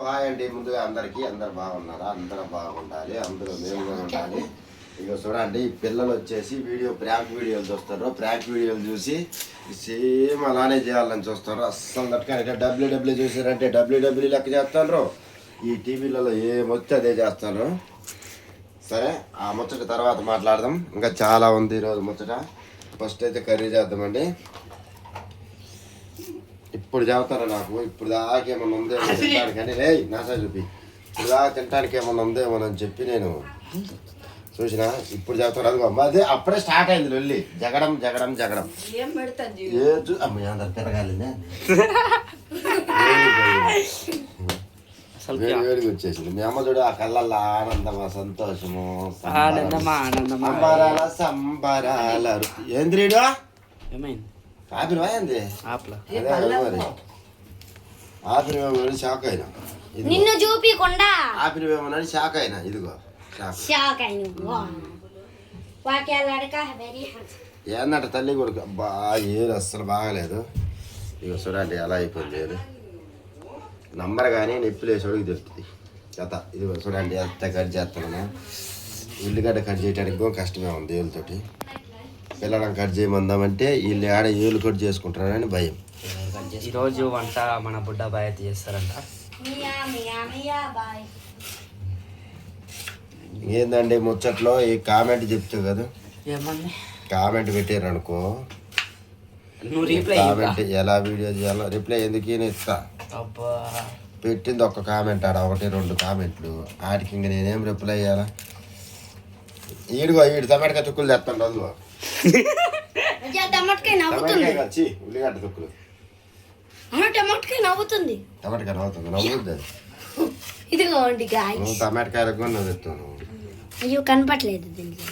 Hi అండి. ముందుగా అందరు బాగున్నారా? అందరూ బాగుండాలి, అందరూ మేము ఉండాలి. ఇక చూడండి, ఈ పిల్లలు వచ్చేసి ప్రాంక్ వీడియోలు చూస్తారు. ప్రాంక్ వీడియోలు చూసి సేమ్ అలానే చేయాలని చూస్తారు. అస్సలు తట్టుకొని డబ్ల్యూడబ్ల్యూ చూసారంటే డబ్ల్యూడబ్ల్యూ లెక్క చేస్తారు. ఈ టీవీలలో ఏమొస్తే అదే చేస్తారు. సరే, ఆ ముచ్చట తర్వాత మాట్లాడదాం. ఇంకా చాలా ఉంది ఈరోజు ముచ్చట. ఫస్ట్ అయితే కర్రీ చేద్దామండి. ఇప్పుడు చెబుతారా నాకు, ఇప్పుడు దాకా ఏమన్నా ఉందేమో తినడానికి అని రే నాసా చూపి, ఇప్పుడు దాకా తినడానికి ఏమన్నా ఉందేమోనని చెప్పి నేను చూసిన. ఇప్పుడు చెబుతారు అది అదే అప్పుడే స్టార్ట్ అయింది లొల్లి. జగడం జగడం జగడం అందరు తిరగాలి. వేడిగా వచ్చేసింది. మీ అమ్మ చూడు, ఆ కళ్ళల్లో ఆనందమా సంతోషము సంబరాల సంబరాల. ఏంద్రీడు ఆపినవా ఏంది? ఆపినవేమోనని షాక్ అయినా. నిన్ను చూపికుండా ఆపినవేమోనని షాక్ అయినా. ఇదిగో ఏందంట తల్లి కొడుకు. ఏరు అస్సలు బాగలేదు. ఇక చూడండి ఎలా అయిపోయింది ఏరు. నంబర్ కానీ నొప్పిలేసోడికి తెలుస్తుంది కథ. ఇదిగో చూడండి ఎంత కట్ చేస్తాను. ఉల్లిగడ్డ కట్ చేయడానికి కూడా కష్టమే ఉంది ఏళ్ళతోటి. పిల్లలను కట్ చేయమందామంటే వీళ్ళు ఆడ ఏళ్ళు కట్ చేసుకుంటారని భయం. ఈరోజు వంట మన బుడ్డ బాయ్ అయితే చేస్తారంట. ఏందండి ముచ్చట్లో ఈ కామెంట్ చెప్తావు కదా, ఏమన్నా కామెంట్ పెట్టారు అనుకో, కామెంట్ ఎలా వీడియో చేయాలో రిప్లై ఎందుకు ఇస్తా. పెట్టింది ఒక్క కామెంట్, ఆడ 1-2 కామెంట్లు. వాటికి ఇంక నేనేం రిప్లై చేయాలా? వీడు టమాటా చుక్కులు తెస్తాను రోజులో. ఉల్లిగడ్డ తుక్కులు టమాటకాయ నవ్వుతుంది. టమాటకాయ నవ్వుతుంది. నవ్వుద్ది అది. ఇదిగోండి నువ్వు టమాటకాయలకు కూడా నువ్వు తెస్తాను. అయ్యో కనపట్లేదు దీనికి.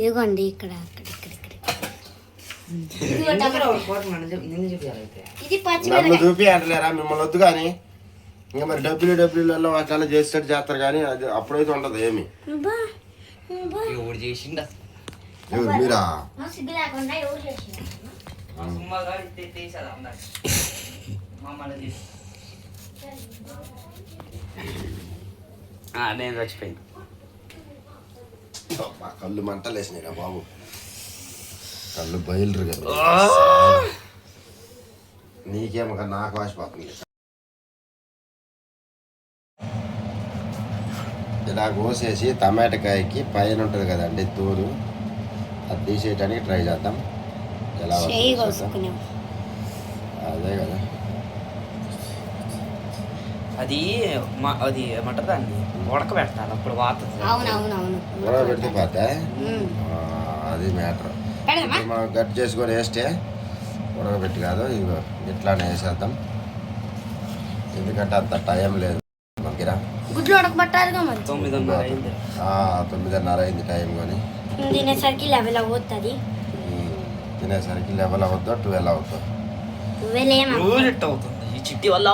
ఇదిగోండి ఇక్కడ నన్ను చూపి అంటలేరా మిమ్మల్ని వద్దు. కానీ ఇంకా మరి డబ్ల్యూడబ్ల్యూలలో అట్లా చేసేటట్టు చేస్తారు. కానీ అది అప్పుడైతే ఉండదు ఏమి. మీరా నేను చచ్చిపోయింది. కళ్ళు మంటలు వేసినాయిరా బాబు. కళ్ళు బయలురు కదా. నీకేమో నాకు వాసిపోతుంది. ఇలా కోసేసి టమాటకాయకి పైన ఉంటుంది కదండి తూరు, అది తీసేయడానికి ట్రై చేద్దాం. ఎలా అదే కదా అది ఏమంటారు దాన్ని ఉడకబెడతాను. అప్పుడు వాతుంది. ఉడకబెడితే పోతే అది మ్యాటర్. మనం కట్ చేసుకొని వేస్తే ఉడకబెట్టి కాదు, ఇగో ఇట్లానే వేసేద్దాం. ఎందుకంటే అంత టైం లేదు మనకిరా. 9:30 అయింది టైం. కానీ తినేసరికి 11 అవుతుంది. తినేసరికి 11 అవుతుందో 12 అవుతుందో. అవుతుంది ఈ చిట్టి వల్ల.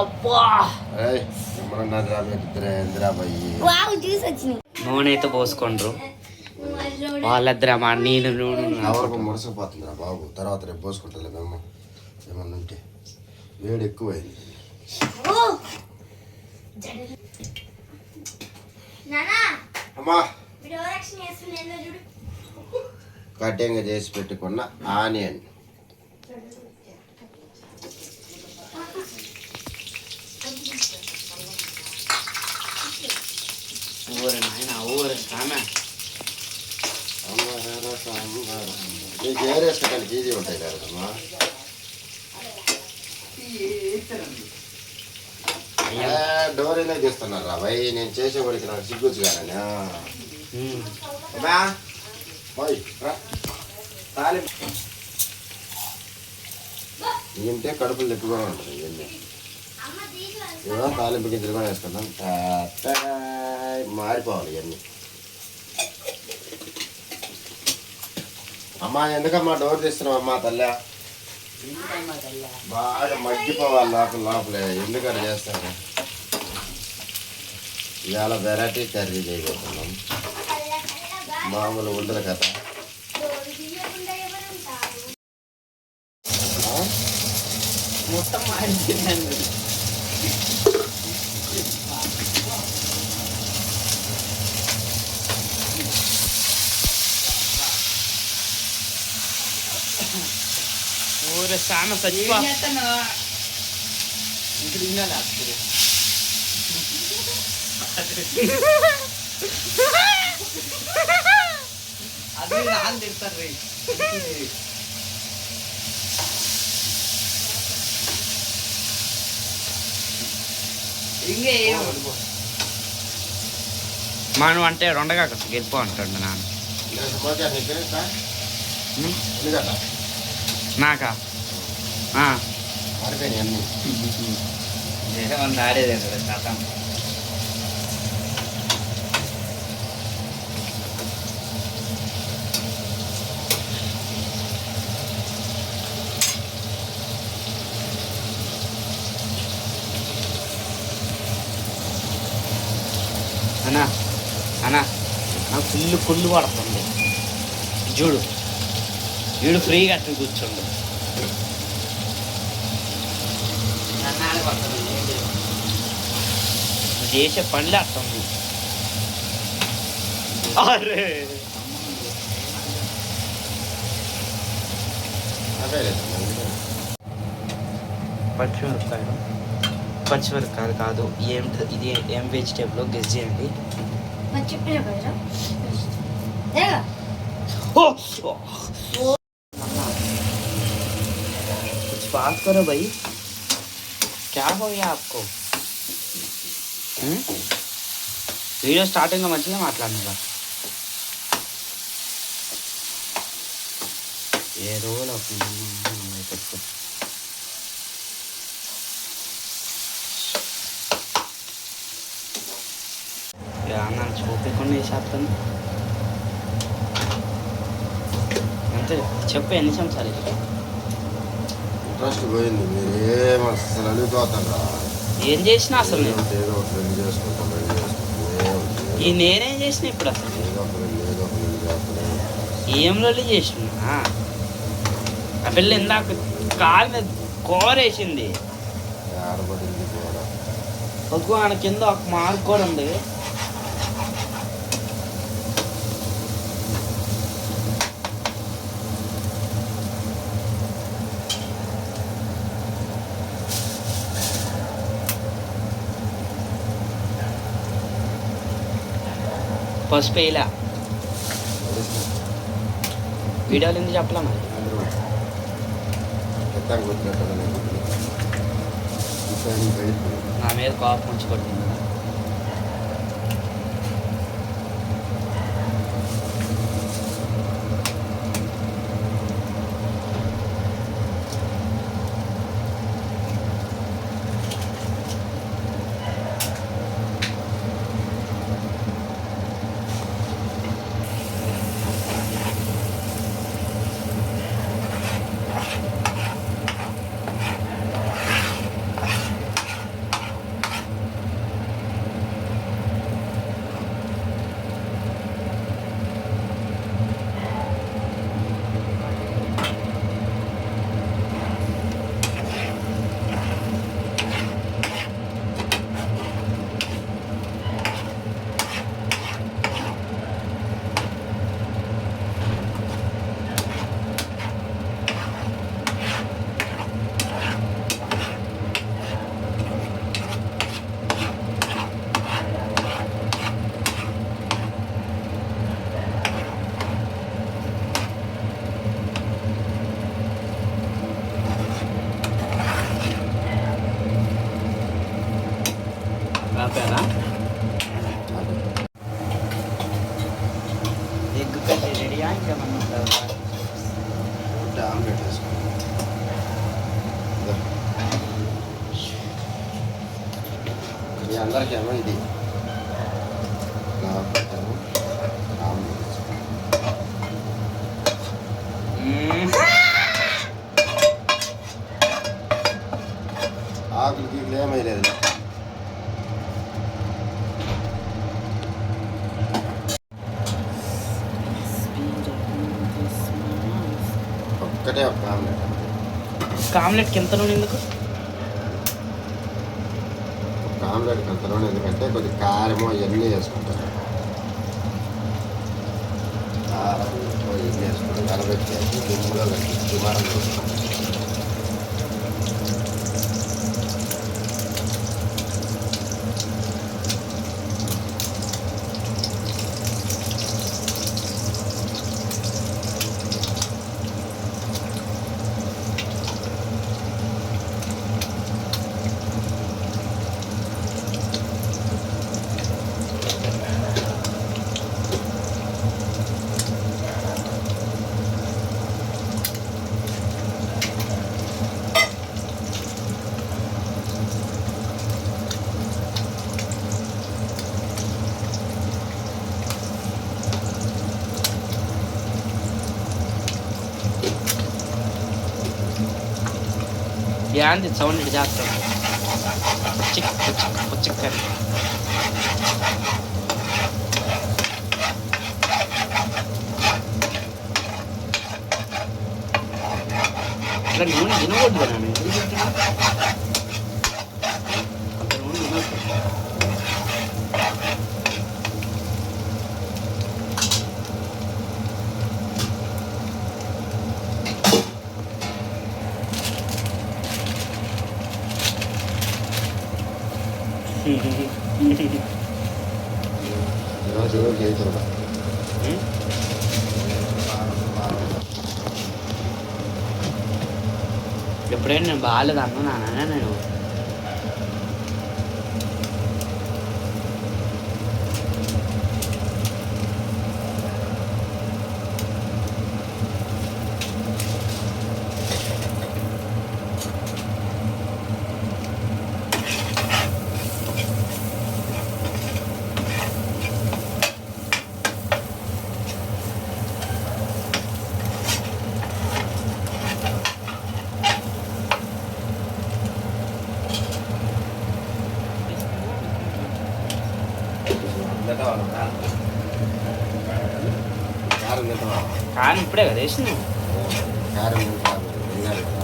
నూనె అయితే పోసుకుండ్రు వాళ్ళిద్దరు. నేను ఎవరికి మురసపోతుందిరా బాబు. తర్వాత రేపు పోసుకుంటా మేము. ఏమన్నా ఉంటే వేడి ఎక్కువైంది. అమ్మా కటింగ్ చేసి పెట్టుకున్న ఆనియన్ ఏరేసుకోవడానికి ఈజీ ఉంటాయి కదమ్మా. డోర్ అయినా తీస్తున్నారు రా భయ్. నేను చేసేవాడికి నాకు సిగ్గుచ్చు కానీ ఇంటే కడుపులు ఎక్కువగా ఉంటుంది. ఇవన్నీ ఇవో తాలింపు గింజలు కూడా వేసుకుందాం. మారిపోవాలి ఇవన్నీ. అమ్మా ఎందుకమ్మా డోర్ తీస్తున్నావు అమ్మా తల్లి? బాగా మగ్గిపోవాలి లోపలే. ఎందుకని చేస్తాను? ఇవాళ వెరైటీ కర్రీ చేయబోతున్నాం. మామూలు ఉండదు కదా. మొత్తం మారిపోయిందండి. ఆగురే సామె చచ్చిపో. అది నాన్న తిడతారు రే. ఇంకే మనం అంటే రెండగా గెలిపో అంటాడు నాన్న. నాకా మారిపోయినాయి అన్నీ. దేశం ఆడేదే కదా శాతం. అన్నా అన్నా నాకు కుళ్ళు పడుతుంది. చూడు వీడు ఫ్రీగా అట్లా కూర్చోండు. చేసే పనులే అట్టుంది. అరే పచ్చిమిరపకాయలు పచ్చిమిరపకాయలు కాదు ఏమిటి ఇది? ఏం వెజిటేబుల్ గెస్ చేయండి. कुछ बात करो भाई, क्या हो गया आपको? वीडियो स्टार्टिंग में మంచిగా మాట్లాడనుగా. ఏ రోజు పెట్టుకో. నన్ను చూపించకుండా వేసేస్తాను అంతే. చెప్పు ఎన్ని చెంచాలి? ఇంట్రెస్ట్ పోయింది. మీరేం అసలు అడుగుతారా? ఏం చేసినా అసలు నేను ఏదో ఒక రెండు చేసుకుంటాం. ఈ నేనేం చేసిన ఇప్పుడు అసలు ఏదో ఒక రెండు చేస్తాను. ఏం రోజు చేసిన ఆ పిల్ల ఇందాక కాలు మీద కోరేసింది. ఆడబడింది కూడా ఒక్కు ఆయన కింద ఒక మార్క్ కూడా ఉంది. పసుపు వేయలే. వీడియోలు ఎందుకు చెప్పలే మరి? నా మీద కాపు ముంచి కొట్టింది కదా. ఆపారా? ఎగ్ కర్రీ రెడీయా? ఇంకేమన్నా ఉంటుందా? ఆమ్లెట్ వేసుకోండి. మీ అందరికేమో ఇది నాకేమో ఆమ్లెట్ వేసుకోండి. ఆకులకి ఏమీ లేదు. ఒక్కటే ఒక ఆమ్లెట్. ఆమ్లెట్కి ఎంత నూనె ఎందుకు? ఒక ఆమ్లెట్కి అంత నూనె ఎందుకంటే కొద్ది కారమో ఇవన్నీ వేసుకుంటారు. కారం ఇవన్నీ వేసుకుంటారు. కలబెట్టేసి దుమ్ములో కట్టి దుమారం చూసుకుంటారు. యాంది సౌండ్ ఇటు చేస్తాం చిక్ చిక్ చిక్కని ఇట్లా నూనె తినకూడదు కదా నేను ఎందుకు తింటున్నా? అంత నూనె తినొద్దు. ఈరోజు చేతులు ఎప్పుడైనా నేను బాగాలేదు అన్నానా నేను కారం తింటావా? కానీ ఇప్పుడే కదా వేసింది కారం తింటావా? తిన్నారు కదా.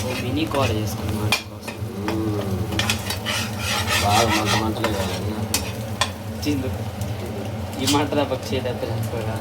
ఓ మినీ కూర చేసుకున్నాం బాగా మంటలే కావాలి. తిందు ఈ మాట పక్షి కూడా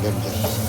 గడ్డ